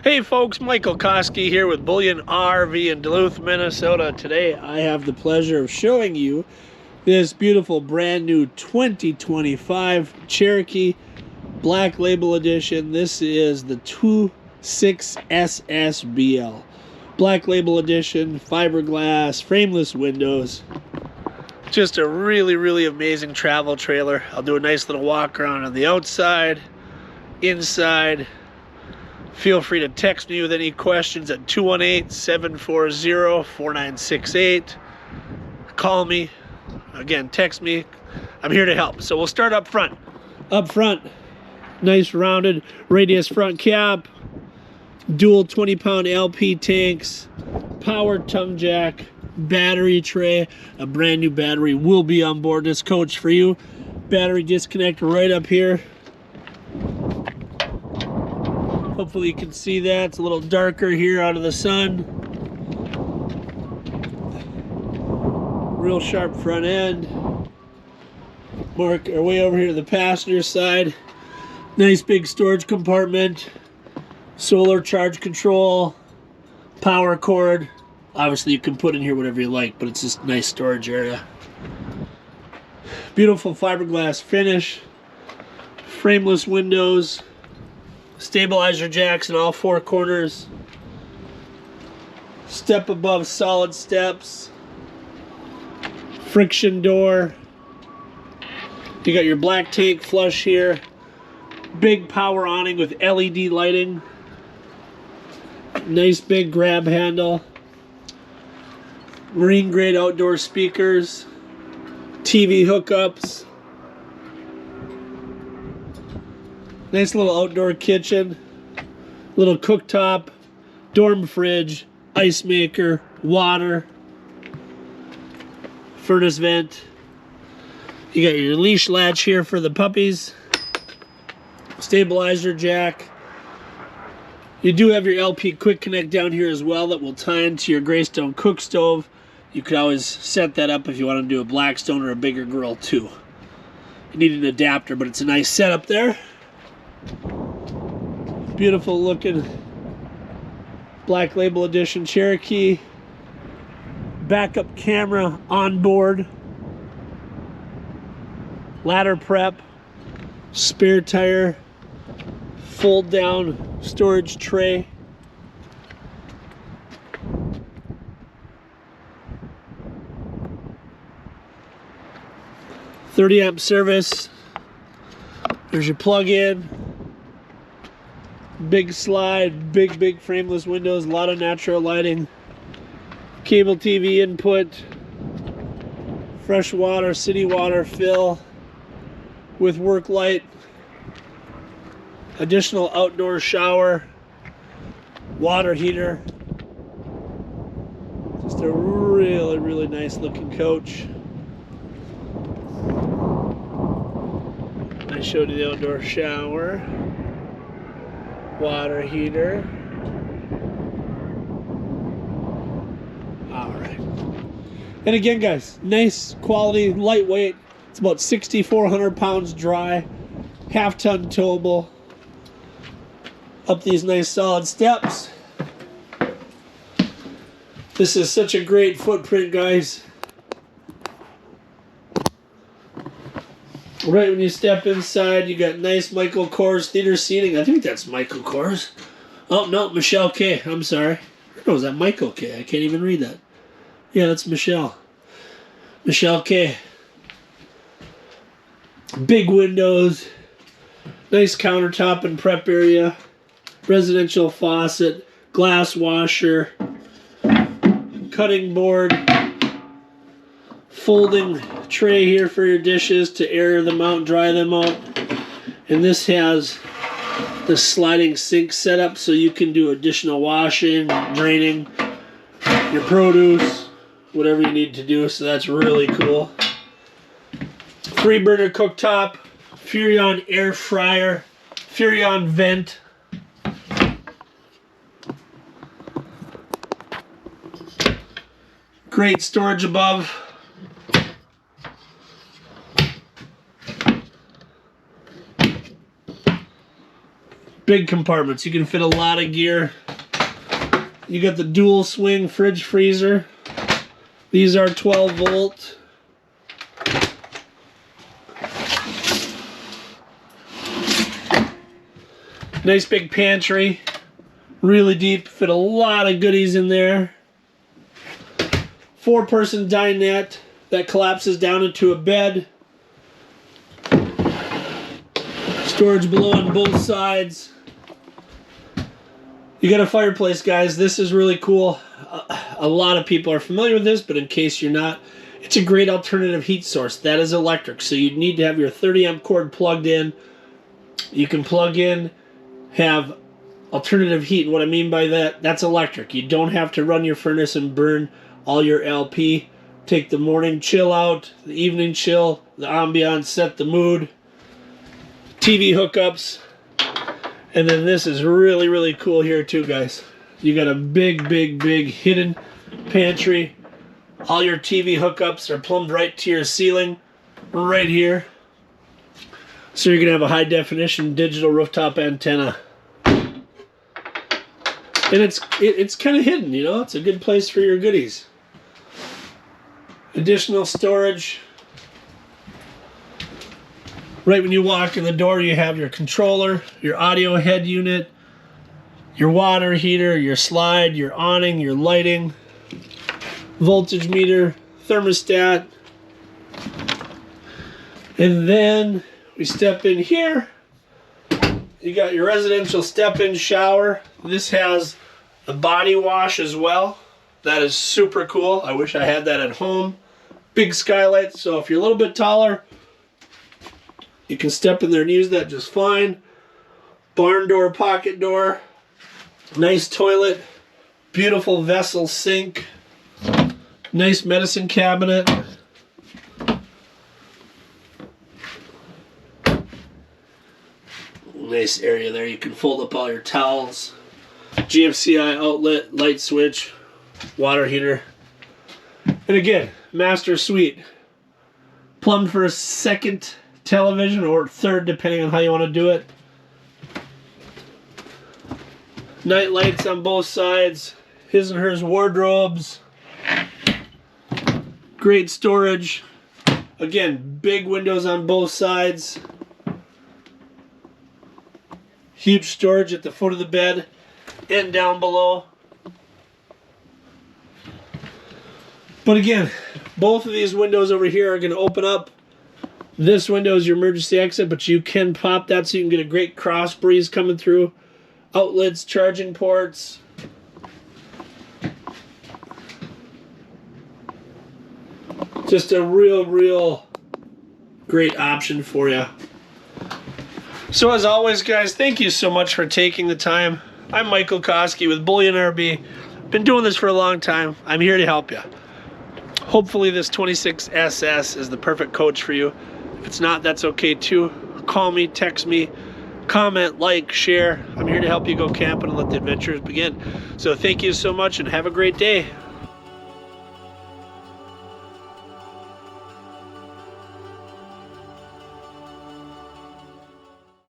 Hey folks, Michael Koski here with Bullion RV in Duluth, Minnesota. Today I have the pleasure of showing you this beautiful brand new 2025 Cherokee Black Label Edition. This is the 26SSBL. Black Label Edition, fiberglass, frameless windows. Just a really amazing travel trailer. I'll do a nice little walk around on the outside, inside. Feel free to text me with any questions at 218-740-4968. Call me. Again, text me. I'm here to help. So we'll start up front. Up front, nice rounded radius front cap, dual 20-pound LP tanks, power tongue jack, battery tray. A brand new battery will be on board this coach for you. Battery disconnect right up here. Hopefully you can see that. It's a little darker here out of the sun. Real sharp front end. Mark our way over here to the passenger side. Nice big storage compartment. Solar charge control. Power cord. Obviously you can put in here whatever you like, but it's just a nice storage area. Beautiful fiberglass finish. Frameless windows. Stabilizer jacks in all four corners. Step above solid steps. Friction door. You got your black tank flush here. Big power awning with LED lighting. Nice big grab handle. Marine grade outdoor speakers. TV hookups. Nice little outdoor kitchen, little cooktop, dorm fridge, ice maker, water, furnace vent. You got your leash latch here for the puppies, stabilizer jack. You do have your LP quick connect down here as well that will tie into your Greystone cook stove. You could always set that up if you want to do a Blackstone or a bigger grill too. You need an adapter, but it's a nice setup there. Beautiful looking Black Label Edition Cherokee. Backup camera on board. Ladder prep. Spare tire. Fold down storage tray. .30 amp service. There's your plug-in. Big slide, big frameless windows, a lot of natural lighting. Cable TV input. Fresh water, city water fill with work light. Additional outdoor shower. Water heater. Just a really nice looking coach. I showed you the outdoor shower. Water heater. Alright. And again, guys, nice quality, lightweight. It's about 6,400 pounds dry. Half-ton towable. Up these nice solid steps. This is such a great footprint, guys. Right when you step inside, you got nice Michael Kors theater seating. I think that's Michael Kors. Oh, no, Michelle K. I'm sorry. Or is that Michael K? I can't even read that. Yeah, that's Michelle. Michelle K. Big windows. Nice countertop and prep area. Residential faucet. Glass washer. Cutting board. Folding tray here for your dishes to air them out, dry them out. And this has the sliding sink setup so you can do additional washing, draining your produce, whatever you need to do. So that's really cool. 3-burner cooktop, Furrion air fryer, Furrion vent. Great storage above. Big compartments. You can fit a lot of gear. You got the dual swing fridge freezer. These are 12 volt. Nice big pantry. Really deep. Fit a lot of goodies in there. 4-person dinette that collapses down into a bed. Storage below on both sides. You got a fireplace, guys. This is really cool. A lot of people are familiar with this, but in case you're not, it's a great alternative heat source. That is electric, so you need to have your 30 amp cord plugged in. You can plug in, have alternative heat. What I mean by that, that's electric. You don't have to run your furnace and burn all your LP. Take the morning chill out, the evening chill, the ambiance, set the mood. TV hookups. And then this is really, really cool here too, guys. You got a big, big, big hidden pantry. All your TV hookups are plumbed right to your ceiling, right here. So you're gonna have a high definition digital rooftop antenna. And it's kind of hidden, you know. It's a good place for your goodies. Additional storage. Right when you walk in the door, you have your controller, your audio head unit, your water heater, your slide, your awning, your lighting, voltage meter, thermostat. And then we step in here. You got your residential step-in shower. This has a body wash as well. That is super cool. I wish I had that at home. Big skylight, so if you're a little bit taller, you can step in there and use that just fine. Barn door, pocket door. Nice toilet. Beautiful vessel sink. Nice medicine cabinet. Nice area there. You can fold up all your towels. GFCI outlet, light switch, water heater. And again, master suite. Plumbed for a second television or third, depending on how you want to do it. Night lights on both sides. His and hers wardrobes. Great storage. Again, big windows on both sides. Huge storage at the foot of the bed and down below. But again, both of these windows over here are going to open up. This window is your emergency exit, but you can pop that so you can get a great cross breeze coming through. Outlets, charging ports. Just a real great option for you. So as always, guys, thank you so much for taking the time. I'm Michael Koski with Bullion RB. Been doing this for a long time. I'm here to help you. Hopefully this 26SS is the perfect coach for you. If it's not, that's okay too. Call me, text me, comment, like, share. I'm here to help you go camping and let the adventures begin. So thank you so much and have a great day.